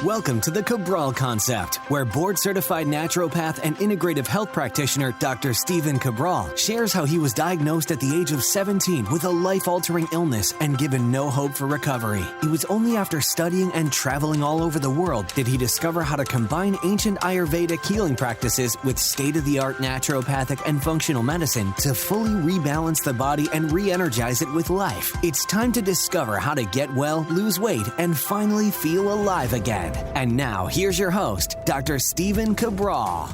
Welcome to the Cabral Concept, where board-certified naturopath and integrative health practitioner Dr. Stephen Cabral shares how he was diagnosed at the age of 17 with a life-altering illness and given no hope for recovery. It was only after studying and traveling all over the world did he discover how to combine ancient Ayurvedic healing practices with state-of-the-art naturopathic and functional medicine to fully rebalance the body and re-energize it with life. It's time to discover how to get well, lose weight, and finally feel alive again. And now, here's your host, Dr. Stephen Cabral.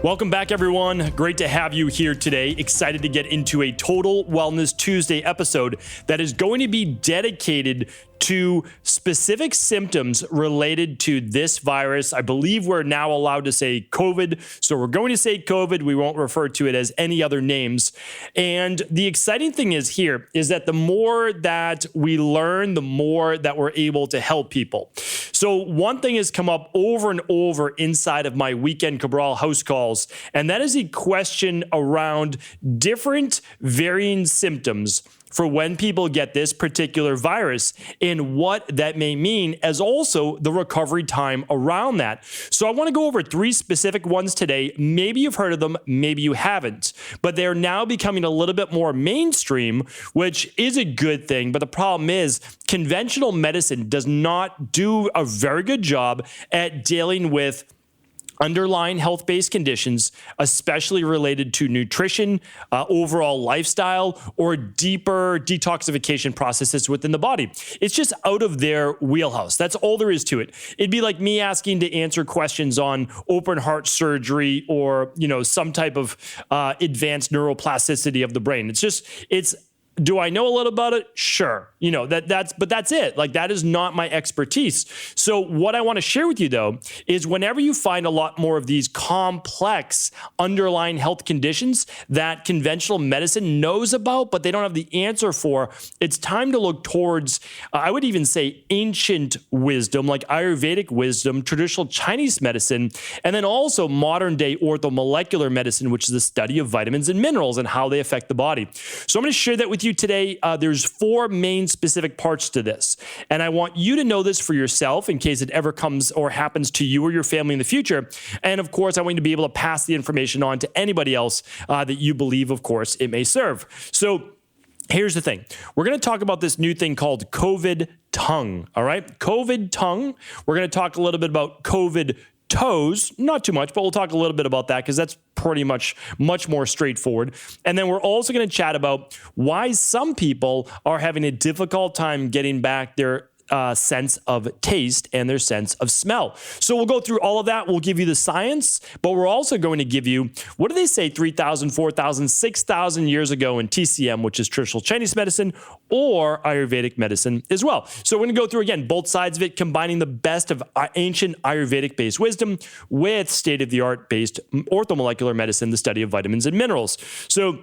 Welcome back, everyone. Great to have you here today. Excited to get into a Total Wellness Tuesday episode that is going to be dedicated to specific symptoms related to this virus. I believe we're now allowed to say COVID. So we're going to say COVID. We won't refer to it as any other names. And the exciting thing is that the more that we learn, the more that we're able to help people. So one thing has come up over and over inside of my weekend Cabral house calls, and that is a question around different varying symptoms for when people get this particular virus and what that may mean, as also the recovery time around that. So I want to go over three specific ones today. Maybe you've heard of them, maybe you haven't, but they're now becoming a little bit more mainstream, which is a good thing. But the problem is conventional medicine does not do a very good job at dealing with underlying health-based conditions, especially related to nutrition, overall lifestyle, or deeper detoxification processes within the body. It's just out of their wheelhouse. That's all there is to it. It'd be like me asking to answer questions on open heart surgery or, some type of advanced neuroplasticity of the brain. Do I know a little about it? Sure. But that's it. Like, that is not my expertise. So what I want to share with you, though, is whenever you find a lot more of these complex underlying health conditions that conventional medicine knows about, but they don't have the answer for, it's time to look towards, I would even say, ancient wisdom, like Ayurvedic wisdom, traditional Chinese medicine, and then also modern day orthomolecular medicine, which is the study of vitamins and minerals and how they affect the body. So I'm going to share that with you today. There's four main specific parts to this, and I want you to know this for yourself in case it ever comes or happens to you or your family in the future. And of course, I want you to be able to pass the information on to anybody else that you believe, of course, it may serve. So here's the thing. We're going to talk about this new thing called COVID tongue. All right. COVID tongue. We're going to talk a little bit about COVID toes, not too much, but we'll talk a little bit about that because that's pretty much more straightforward. And then we're also going to chat about why some people are having a difficult time getting back their sense of taste and their sense of smell. So we'll go through all of that. We'll give you the science, but we're also going to give you, what do they say 3,000, 4,000, 6,000 years ago in TCM, which is traditional Chinese medicine or Ayurvedic medicine as well. So we're going to go through, again, both sides of it, combining the best of ancient Ayurvedic-based wisdom with state-of-the-art based orthomolecular medicine, the study of vitamins and minerals. So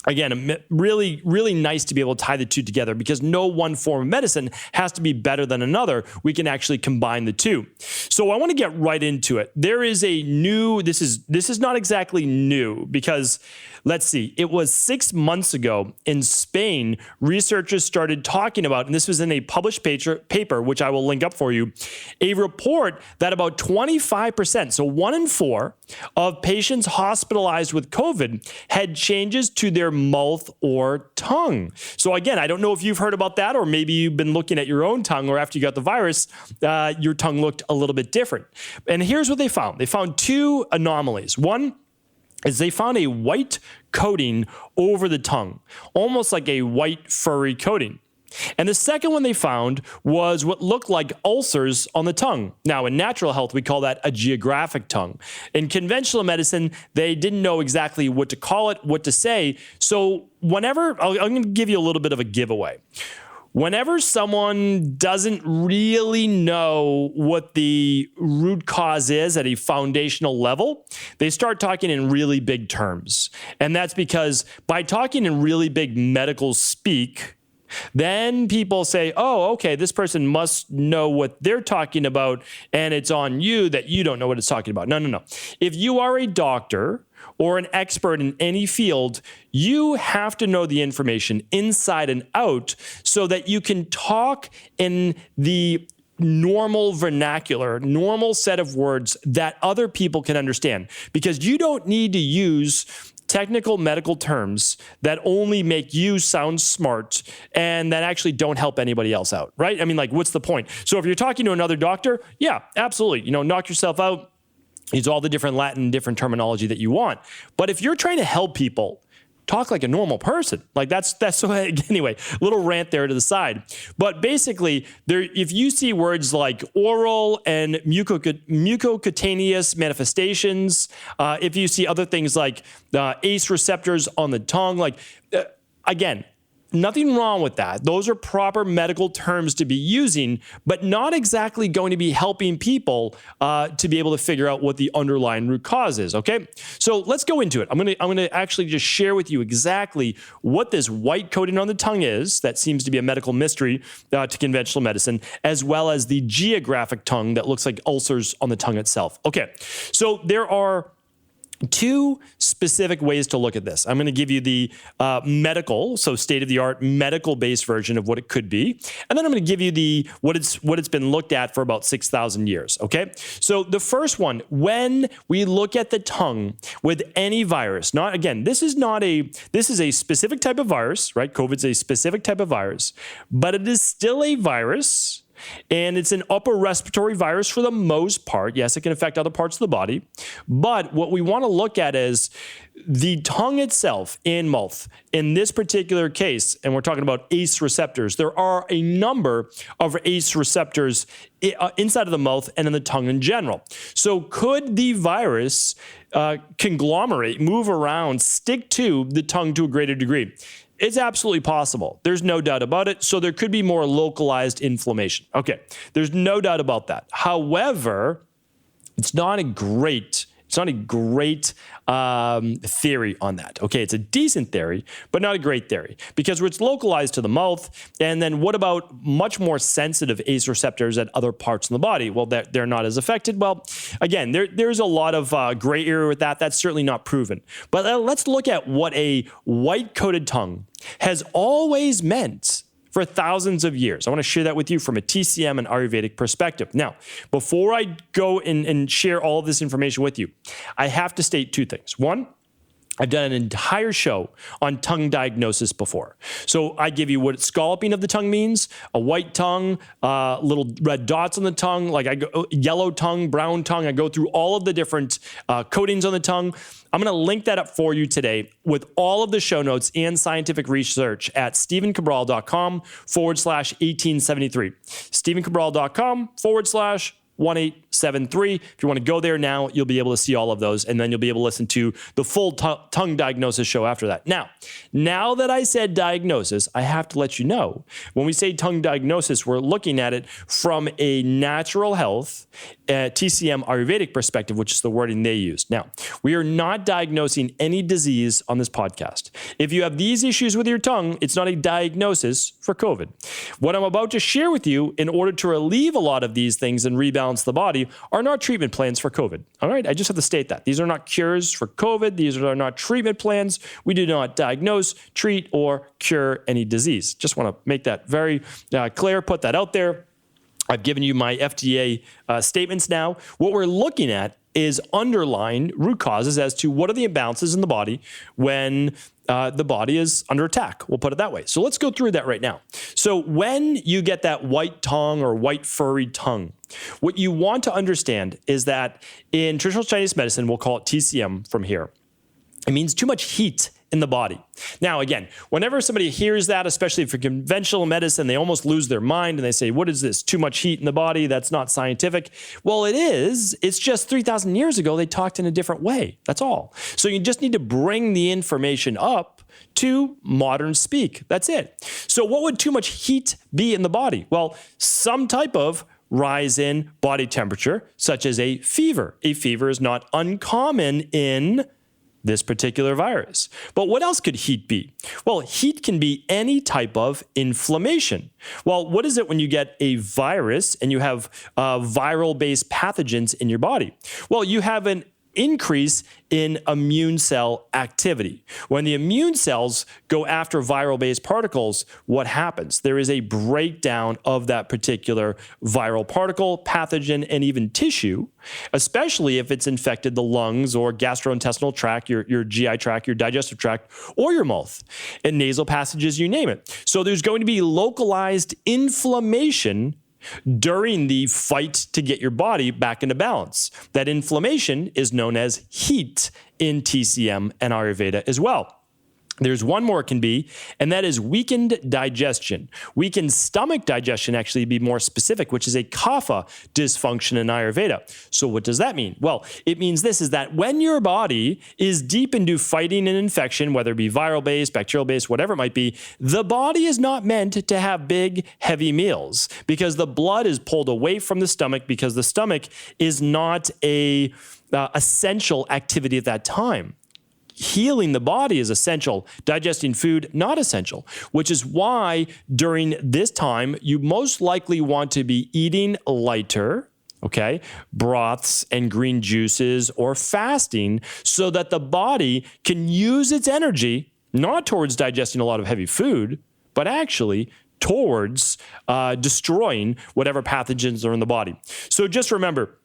again, really, really nice to be able to tie the two together because no one form of medicine has to be better than another. We can actually combine the two. So I want to get right into it. There is a new, this is not exactly new because let's see, it was 6 months ago in Spain, researchers started talking about, and this was in a published paper, which I will link up for you, a report that about 25%, so 1 in 4 of patients hospitalized with COVID had changes to their mouth or tongue. So again, I don't know if you've heard about that, or maybe you've been looking at your own tongue, or after you got the virus, your tongue looked a little bit different. And here's what they found. They found two anomalies. One is they found a white coating over the tongue, almost like a white furry coating. And the second one they found was what looked like ulcers on the tongue. Now, in natural health, we call that a geographic tongue. In conventional medicine, they didn't know exactly what to call it, what to say. So I'm going to give you a little bit of a giveaway. Whenever someone doesn't really know what the root cause is at a foundational level, they start talking in really big terms. And that's because by talking in really big medical speak, then people say, oh, okay, this person must know what they're talking about, and it's on you that you don't know what it's talking about. No. If you are a doctor or an expert in any field, you have to know the information inside and out so that you can talk in the normal vernacular, normal set of words that other people can understand, because you don't need to use technical medical terms that only make you sound smart and that actually don't help anybody else out, right? I mean, like, what's the point? So if you're talking to another doctor, yeah, absolutely. Knock yourself out. Use all the different Latin, different terminology that you want. But if you're trying to help people, talk like a normal person. Like that's anyway, little rant there to the side. But basically, if you see words like oral and mucocutaneous manifestations, if you see other things like ACE receptors on the tongue, again, nothing wrong with that. Those are proper medical terms to be using, but not exactly going to be helping people to be able to figure out what the underlying root cause is, okay? So let's go into it. I'm gonna actually just share with you exactly what this white coating on the tongue is. That seems to be a medical mystery to conventional medicine, as well as the geographic tongue that looks like ulcers on the tongue itself. Okay, so there are two specific ways to look at this. I'm going to give you the medical, so state-of-the-art medical-based version of what it could be, and then I'm going to give you what it's been looked at for about 6,000 years. Okay, so the first one, when we look at the tongue with any virus, this is a specific type of virus, right? COVID's a specific type of virus, but it is still a virus. And it's an upper respiratory virus for the most part. Yes, it can affect other parts of the body. But what we want to look at is the tongue itself and mouth. In this particular case, and we're talking about ACE receptors, there are a number of ACE receptors inside of the mouth and in the tongue in general. So could the virus conglomerate, move around, stick to the tongue to a greater degree? It's absolutely possible. There's no doubt about it. So there could be more localized inflammation. Okay, there's no doubt about that. However, it's not a great theory on that. Okay, it's a decent theory, but not a great theory, because it's localized to the mouth. And then what about much more sensitive ACE receptors at other parts in the body? Well, they're not as affected. Well, again, there's a lot of gray area with that. That's certainly not proven. But let's look at what a white-coated tongue has always meant for thousands of years. I want to share that with you from a TCM and Ayurvedic perspective. Now, before I go and share all of this information with you, I have to state two things. One, I've done an entire show on tongue diagnosis before. So I give you what scalloping of the tongue means, a white tongue, little red dots on the tongue, like I go yellow tongue, brown tongue. I go through all of the different coatings on the tongue. I'm going to link that up for you today with all of the show notes and scientific research at StephenCabral.com/1873. StephenCabral.com/1873. If you want to go there now, you'll be able to see all of those, and then you'll be able to listen to the full tongue diagnosis show after that. Now that I said diagnosis, I have to let you know, when we say tongue diagnosis, we're looking at it from a natural health, TCM Ayurvedic perspective, which is the wording they use. Now, we are not diagnosing any disease on this podcast. If you have these issues with your tongue, it's not a diagnosis for COVID. What I'm about to share with you, in order to relieve a lot of these things and rebalance the body, are not treatment plans for COVID. All right, I just have to state that. These are not cures for COVID. These are not treatment plans. We do not diagnose, treat, or cure any disease. Just want to make that very clear, put that out there. I've given you my FDA statements now. What we're looking at is underlying root causes as to what are the imbalances in the body when the body is under attack. We'll put it that way. So let's go through that right now. So when you get that white tongue or white furry tongue, what you want to understand is that in traditional Chinese medicine, we'll call it TCM from here. It means too much heat in the body. Now, again, whenever somebody hears that, especially for conventional medicine, they almost lose their mind and they say, what is this? Too much heat in the body? That's not scientific. Well, it is. It's just 3,000 years ago, they talked in a different way. That's all. So you just need to bring the information up to modern speak. That's it. So what would too much heat be in the body? Well, some type of rise in body temperature, such as a fever. A fever is not uncommon in this particular virus. But what else could heat be? Well, heat can be any type of inflammation. Well, what is it when you get a virus and you have viral-based pathogens in your body? Well, you have an increase in immune cell activity. When the immune cells go after viral-based particles, what happens? There is a breakdown of that particular viral particle, pathogen, and even tissue, especially if it's infected the lungs or gastrointestinal tract, your GI tract, your digestive tract, or your mouth, and nasal passages, you name it. So there's going to be localized inflammation during the fight to get your body back into balance. That inflammation is known as heat in TCM and Ayurveda as well. There's one more it can be, and that is weakened digestion. Weakened stomach digestion, actually, to be more specific, which is a kapha dysfunction in Ayurveda. So what does that mean? Well, it means this is that when your body is deep into fighting an infection, whether it be viral-based, bacterial-based, whatever it might be, the body is not meant to have big, heavy meals because the blood is pulled away from the stomach because the stomach is not a essential activity at that time. Healing the body is essential. Digesting food, not essential, which is why during this time, you most likely want to be eating lighter, okay, broths and green juices or fasting so that the body can use its energy, not towards digesting a lot of heavy food, but actually towards destroying whatever pathogens are in the body. So just remember,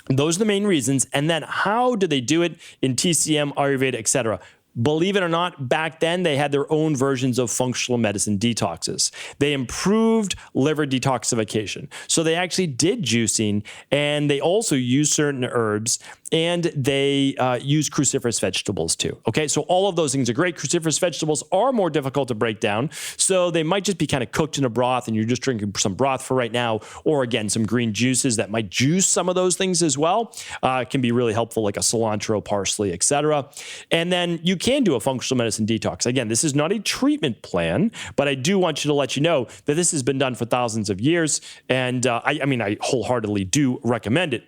those are the main reasons. And then how do they do it in TCM, Ayurveda, etc.? Believe it or not, back then they had their own versions of functional medicine detoxes. They improved liver detoxification. So they actually did juicing, and they also used certain herbs, and they use cruciferous vegetables too. Okay, so all of those things are great. Cruciferous vegetables are more difficult to break down, so they might just be kind of cooked in a broth, and you're just drinking some broth for right now, or again, some green juices that might juice some of those things as well. Can be really helpful, like a cilantro, parsley, etc. And then you can do a functional medicine detox. Again, this is not a treatment plan, but I do want you to let you know that this has been done for thousands of years, and I wholeheartedly do recommend it.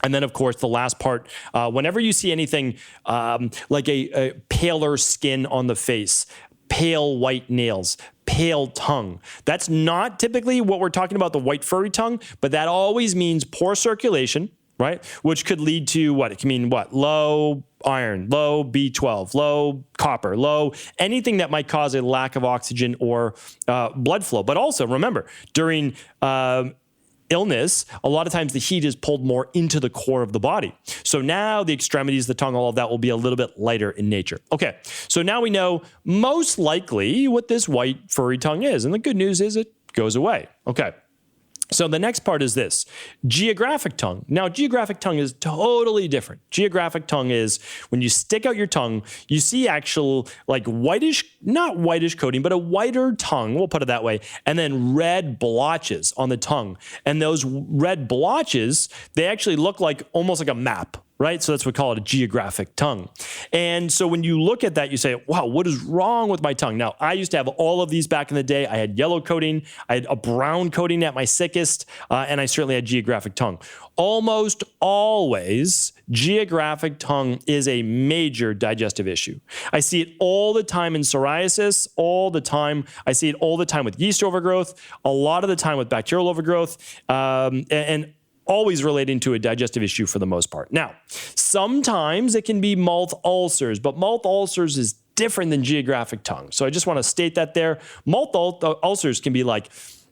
And then, of course, the last part, whenever you see anything like a paler skin on the face, pale white nails, pale tongue, that's not typically what we're talking about, the white furry tongue, but that always means poor circulation, right? Which could lead to what? It can mean what? Low iron, low B12, low copper, low anything that might cause a lack of oxygen or blood flow. But also remember, during illness, a lot of times the heat is pulled more into the core of the body. So now the extremities, the tongue, all of that will be a little bit lighter in nature. Okay, so now we know most likely what this white furry tongue is. And the good news is it goes away. Okay. So the next part is this, geographic tongue. Now, geographic tongue is totally different. Geographic tongue is when you stick out your tongue, you see actual like whitish, not whitish coating, but a whiter tongue, we'll put it that way, and then red blotches on the tongue. And those red blotches, they actually look like almost like a map, right? So that's what we call it, a geographic tongue. And so when you look at that, you say, wow, what is wrong with my tongue? Now, I used to have all of these back in the day. I had yellow coating, I had a brown coating at my sickest, and I certainly had geographic tongue. Almost always, geographic tongue is a major digestive issue. I see it all the time in psoriasis, all the time. I see it all the time with yeast overgrowth, a lot of the time with bacterial overgrowth, and always relating to a digestive issue for the most part. Now, sometimes it can be mouth ulcers, but mouth ulcers is different than geographic tongue. So I just want to state that there. Mouth ulcers can be like,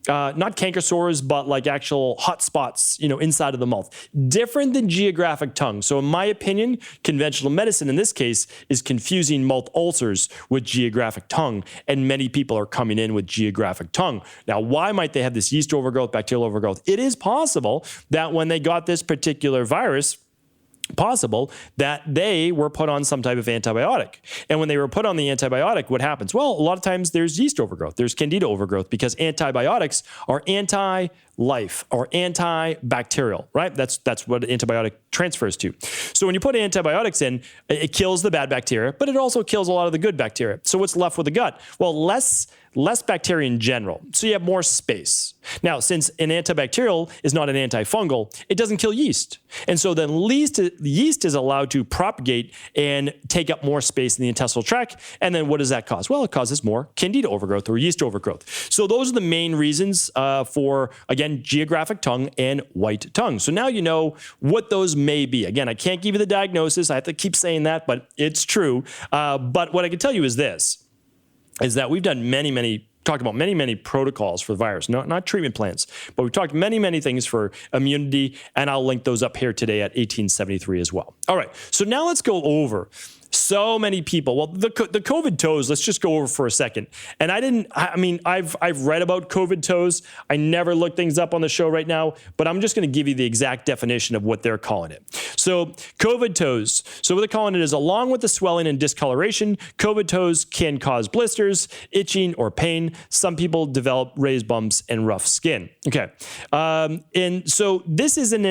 not canker sores, but like actual hot spots, inside of the mouth. Different than geographic tongue. So in my opinion, conventional medicine in this case is confusing mouth ulcers with geographic tongue, and many people are coming in with geographic tongue. Now, why might they have this yeast overgrowth, bacterial overgrowth? It is possible that when they got this particular virus, possible that they were put on some type of antibiotic. And when they were put on the antibiotic, what happens? Well, a lot of times there's yeast overgrowth, there's candida overgrowth, because antibiotics are anti-life or antibacterial, right? That's what antibiotic transfers to. So when you put antibiotics in, it kills the bad bacteria, but it also kills a lot of the good bacteria. So what's left with the gut? Well, less bacteria in general. So you have more space. Now, since an antibacterial is not an antifungal, it doesn't kill yeast. And so then yeast is allowed to propagate and take up more space in the intestinal tract. And then what does that cause? Well, it causes more candida overgrowth or yeast overgrowth. So those are the main reasons for, again, and geographic tongue and white tongue. So now you know what those may be. Again, I can't give you the diagnosis. I have to keep saying that, but it's true. But what I can tell you is this, is that we've done talked about many protocols for the virus, not treatment plans, but we've talked many things for immunity, and I'll link those up here today at 1873 as well. All right, so now let's go over so many people. Well, the COVID toes, let's just go over for a second. And I've read about COVID toes. I never look things up on the show right now, but I'm just going to give you the exact definition of what they're calling it. So COVID toes. So what they're calling it is, along with the swelling and discoloration, COVID toes can cause blisters, itching, or pain. Some people develop raised bumps and rough skin. Okay. And so this isn't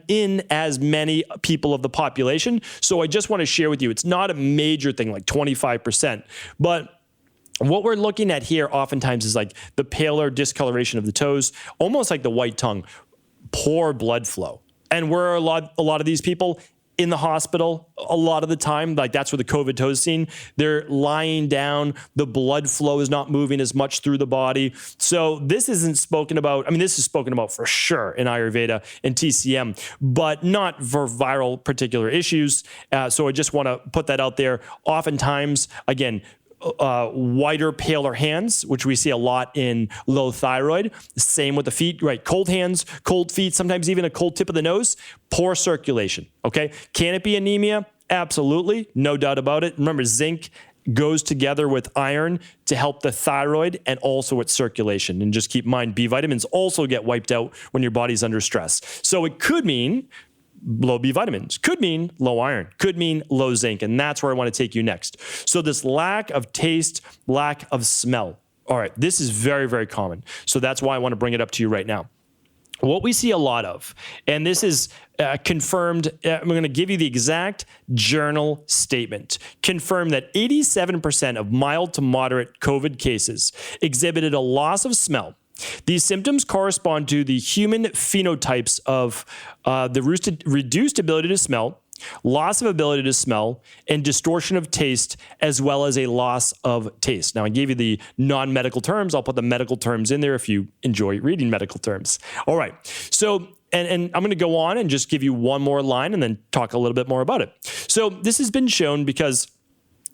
in as many people of the population. So I just want to share with you, it's not a major thing like 25%, but what we're looking at here oftentimes is like the paler discoloration of the toes, almost like the white tongue, poor blood flow. And where are a lot of these people? In the hospital a lot of the time. Like that's where the COVID toe is seen. They're lying down. The blood flow is not moving as much through the body. So this isn't spoken about. I mean, this is spoken about for sure in Ayurveda and TCM, but not for viral particular issues. So I just want to put that out there. Oftentimes, again, whiter, paler hands, which we see a lot in low thyroid. Same with the feet, right? Cold hands, cold feet, sometimes even a cold tip of the nose, poor circulation, okay? Can it be anemia? Absolutely, no doubt about it. Remember, zinc goes together with iron to help the thyroid and also with circulation. And just keep in mind, B vitamins also get wiped out when your body's under stress. So it could mean low B vitamins, could mean low iron, could mean low zinc. And that's where I want to take you next. So this lack of taste, lack of smell. All right, this is very common. So that's why I want to bring it up to you right now. What we see a lot of, and this is confirmed, I'm going to give you the exact journal statement, confirmed that 87% of mild to moderate COVID cases exhibited a loss of smell. These symptoms correspond to the human phenotypes of the reduced ability to smell, loss of ability to smell, and distortion of taste, as well as a loss of taste. Now, I gave you the non-medical terms. I'll put the medical terms in there if you enjoy reading medical terms. All right. So, and I'm going to go on and just give you one more line and then talk a little bit more about it. So this has been shown because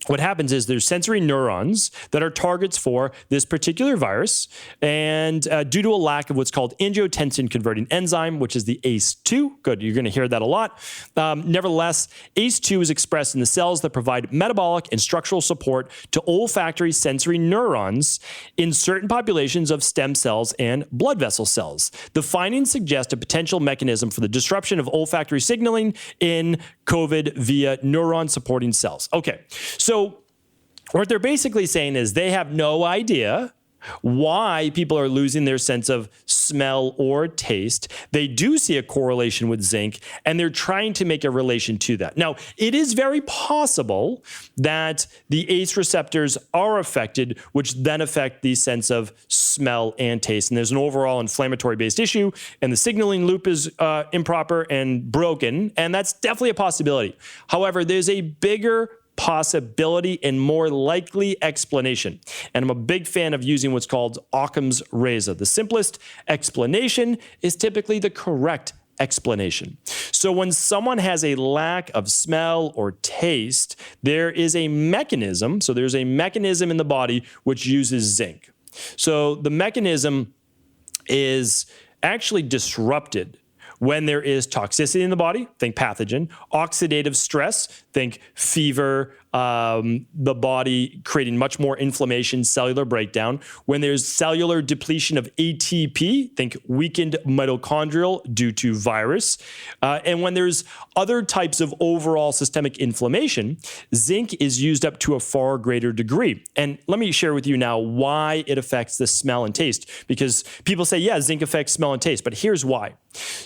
what happens is there's sensory neurons that are targets for this particular virus, and due to a lack of what's called angiotensin-converting enzyme, which is the ACE2, good, you're going to hear that a lot. Nevertheless, ACE2 is expressed in the cells that provide metabolic and structural support to olfactory sensory neurons in certain populations of stem cells and blood vessel cells. The findings suggest a potential mechanism for the disruption of olfactory signaling in COVID via neuron-supporting cells. Okay, so what they're basically saying is they have no idea why people are losing their sense of smell or taste. They do see a correlation with zinc, and they're trying to make a relation to that. Now, it is very possible that the ACE receptors are affected, which then affect the sense of smell and taste. And there's an overall inflammatory-based issue, and the signaling loop is improper and broken, and that's definitely a possibility. However, there's a bigger possibility and more likely explanation. And I'm a big fan of using what's called Occam's razor. The simplest explanation is typically the correct explanation. So when someone has a lack of smell or taste, there is a mechanism. So there's a mechanism in the body which uses zinc. So the mechanism is actually disrupted when there is toxicity in the body, think pathogen, oxidative stress, think fever, the body creating much more inflammation, cellular breakdown. When there's cellular depletion of ATP, think weakened mitochondrial due to virus. And when there's other types of overall systemic inflammation, zinc is used up to a far greater degree. And let me share with you now why it affects the smell and taste, because people say, yeah, zinc affects smell and taste, but here's why.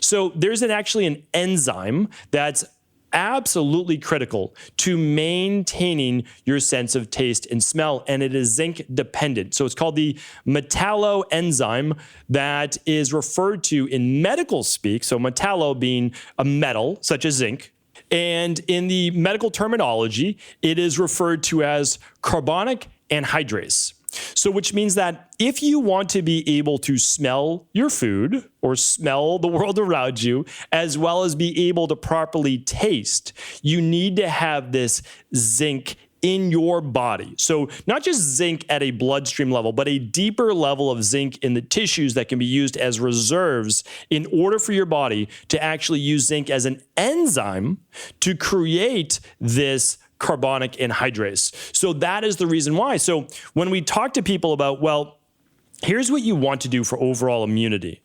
So there's actually an enzyme that's absolutely critical to maintaining your sense of taste and smell, and it is zinc dependent. So it's called the metalloenzyme that is referred to in medical speak. So metallo being a metal such as zinc. And in the medical terminology, it is referred to as carbonic anhydrase. So which means that if you want to be able to smell your food or smell the world around you, as well as be able to properly taste, you need to have this zinc in your body. So not just zinc at a bloodstream level, but a deeper level of zinc in the tissues that can be used as reserves in order for your body to actually use zinc as an enzyme to create this carbonic anhydrase. So that is the reason why. So when we talk to people about, well, here's what you want to do for overall immunity.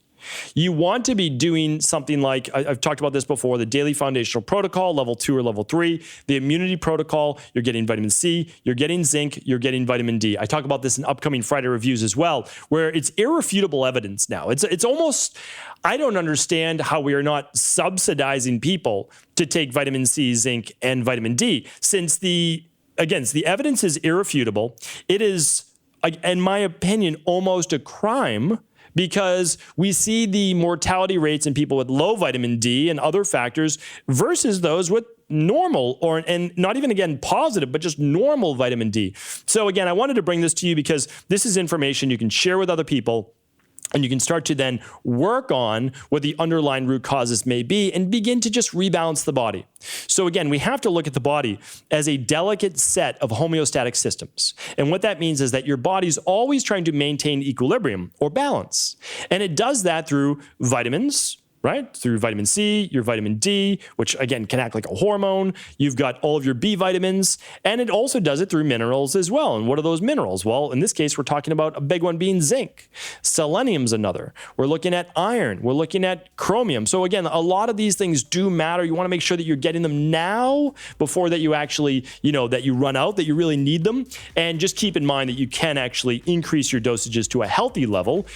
You want to be doing something like, I've talked about this before, the daily foundational protocol, level 2 or level 3, the immunity protocol, you're getting vitamin C, you're getting zinc, you're getting vitamin D. I talk about this in upcoming Friday reviews as well, where it's irrefutable evidence now. It's almost, I don't understand how we are not subsidizing people to take vitamin C, zinc, and vitamin D, since the evidence is irrefutable. It is, in my opinion, almost a crime, because we see the mortality rates in people with low vitamin D and other factors versus those with normal, and not even, again, positive, but just normal vitamin D. So again, I wanted to bring this to you because this is information you can share with other people, and you can start to then work on what the underlying root causes may be and begin to just rebalance the body. So again, we have to look at the body as a delicate set of homeostatic systems. And what that means is that your body's always trying to maintain equilibrium or balance. And it does that through vitamins, right? Through vitamin C, your vitamin D, which again can act like a hormone. You've got all of your B vitamins, and it also does it through minerals as well. And what are those minerals? Well, in this case, we're talking about a big one being zinc. Selenium's another. We're looking at iron. We're looking at chromium. So again, a lot of these things do matter. You want to make sure that you're getting them now before that you actually, that you run out, that you really need them. And just keep in mind that you can actually increase your dosages to a healthy level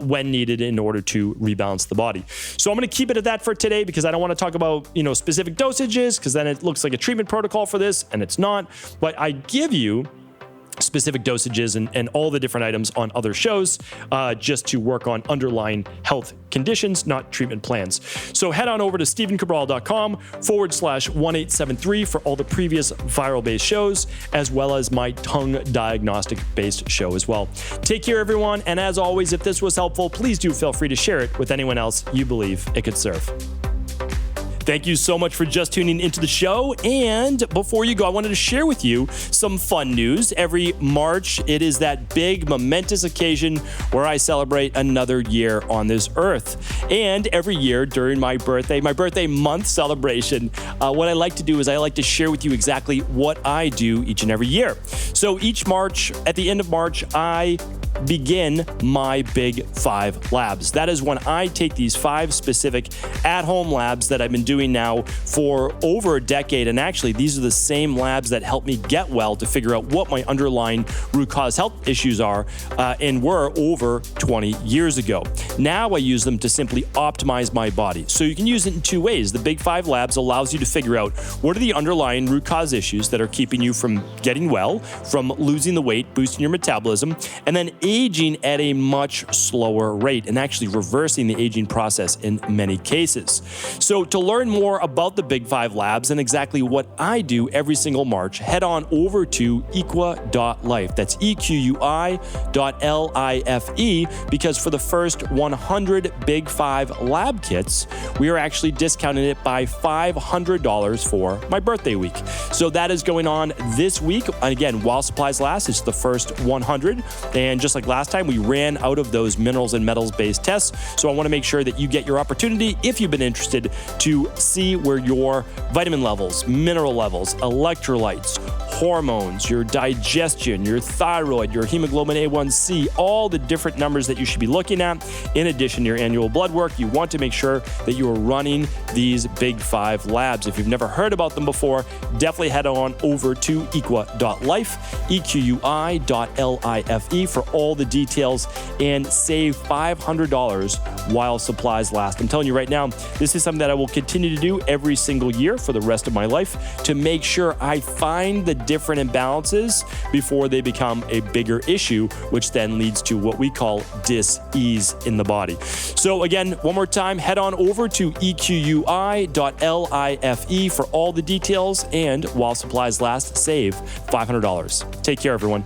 when needed in order to rebalance the body. So I'm going to keep it at that for today because I don't want to talk about, specific dosages, because then it looks like a treatment protocol for this, and it's not. But I give you specific dosages and all the different items on other shows just to work on underlying health conditions, not treatment plans. So head on over to StephenCabral.com/1873 for all the previous viral-based shows, as well as my tongue diagnostic-based show as well. Take care, everyone. And as always, if this was helpful, please do feel free to share it with anyone else you believe it could serve. Thank you so much for just tuning into the show. And before you go, I wanted to share with you some fun news. Every March, it is that big, momentous occasion where I celebrate another year on this earth. And every year during my birthday month celebration, what I like to do is I like to share with you exactly what I do each and every year. So each March, at the end of March, I begin my Big 5 labs. That is when I take these 5 specific at-home labs that I've been doing now for over a decade. And actually, these are the same labs that helped me get well to figure out what my underlying root cause health issues are and were over 20 years ago. Now I use them to simply optimize my body. So you can use it in 2 ways. The Big 5 labs allows you to figure out what are the underlying root cause issues that are keeping you from getting well, from losing the weight, boosting your metabolism, and then aging at a much slower rate and actually reversing the aging process in many cases. So to learn more about the Big 5 labs and exactly what I do every single March, head on over to equi.life. That's EQUI.LIFE, because for the first 100 Big 5 lab kits, we are actually discounting it by $500 for my birthday week. So that is going on this week. And again, while supplies last, it's the first 100. And just like last time, we ran out of those minerals and metals based tests. So I want to make sure that you get your opportunity, if you've been interested, to see where your vitamin levels, mineral levels, electrolytes, hormones, your digestion, your thyroid, your hemoglobin A1C, all the different numbers that you should be looking at. In addition to your annual blood work, you want to make sure that you are running these Big 5 labs. If you've never heard about them before, definitely head on over to equi.life, EQUI.LIFE for all the details and save $500 while supplies last. I'm telling you right now, this is something that I will continue to do every single year for the rest of my life to make sure I find the different imbalances before they become a bigger issue, which then leads to what we call dis-ease in the body. So again, one more time, head on over to EQUI.LIFE for all the details, and while supplies last, save $500. Take care, everyone.